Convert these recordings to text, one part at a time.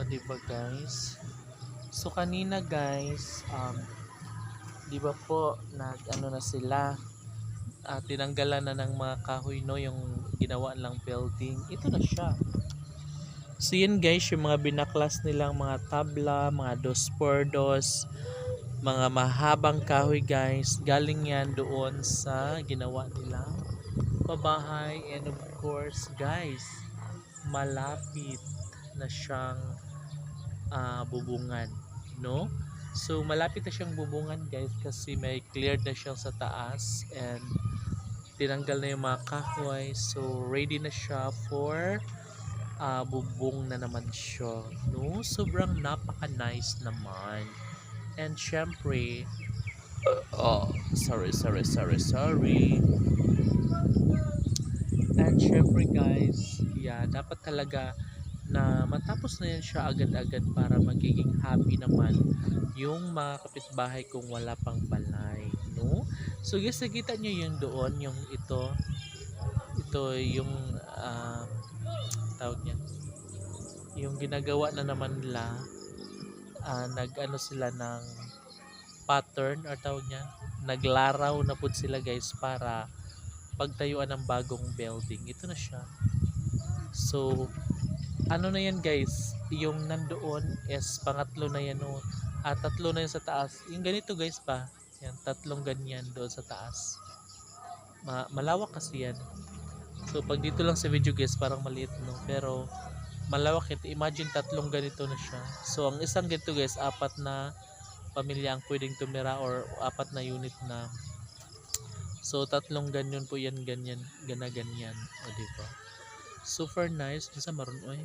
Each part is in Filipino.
diba guys? So kanina guys, di ba po nag-ano na sila, tinanggalan na ng mga kahoy no, yung ginawa lang building. Ito na siya. So yun guys, yung mga binaklas nilang mga tabla, mga dos por dos, mga mahabang kahoy guys, galing yan doon sa ginawa nilang pabahay. And of course guys, malapit na siyang bubungan, no? So malapit na siyang bubungan guys kasi may cleared na siya sa taas and tinanggal na yung mga kahoy. So ready na siya for bubong na naman siya, no? Sobrang napaka nice naman. And syempre, sorry. And syempre guys, yeah, dapat talaga na matapos na yan siya agad-agad para magiging happy naman yung mga kapitbahay kung wala pang balay, no? So guys, nakita nyo yung doon, yung ito yung tawag niya, yung ginagawa na naman nila, nag-ano sila ng pattern or tawag niya, naglaraw na po sila guys para pagtayuan ng bagong building. Ito na siya. So ano na yan guys, yung nandoon is pangatlo na yan, no? At tatlo na yan sa taas, yung ganito guys pa yan, tatlong ganyan doon sa taas. Malawak kasi yan. So pag dito lang sa video guys parang maliit, no? Pero malawak ito. Imagine tatlong ganito na siya. So ang isang ganito guys, apat na pamilya ang pwedeng tumira or apat na unit na. So tatlong ganyan po yan, ganyan, ganyan, o diba? Super nice. Sa maroon, oy.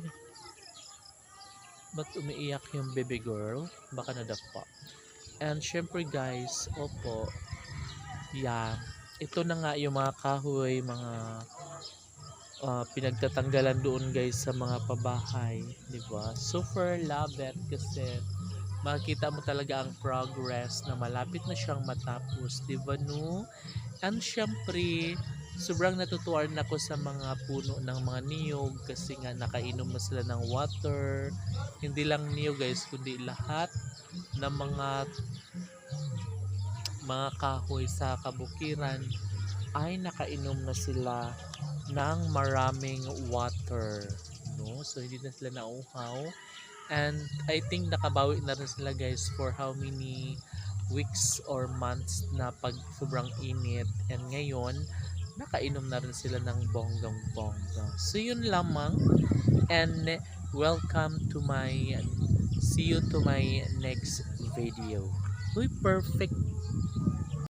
Ba't umiiyak yung baby girl? Baka nadapa. And syempre guys, opo, yeah, ito na nga yung mga kahoy, mga pinagtatanggalan doon guys sa mga pabahay, di ba? Super love it kasi makita mo talaga ang progress na malapit na siyang matapos, di ba no? And syempre, sobrang natutuwa ako sa mga puno ng mga niyog kasi nga nakainom na sila ng water. Hindi lang niyog guys, kundi lahat ng mga kahoy sa kabukiran ay nakainom na sila ng maraming water, no? So hindi na sila nauhaw. And I think nakabawi na rin sila guys for how many weeks or months na pag sobrang init, and ngayon nakainom na rin sila ng bonggang bongga. So yun lamang, and see you to my next video. Uy, perfect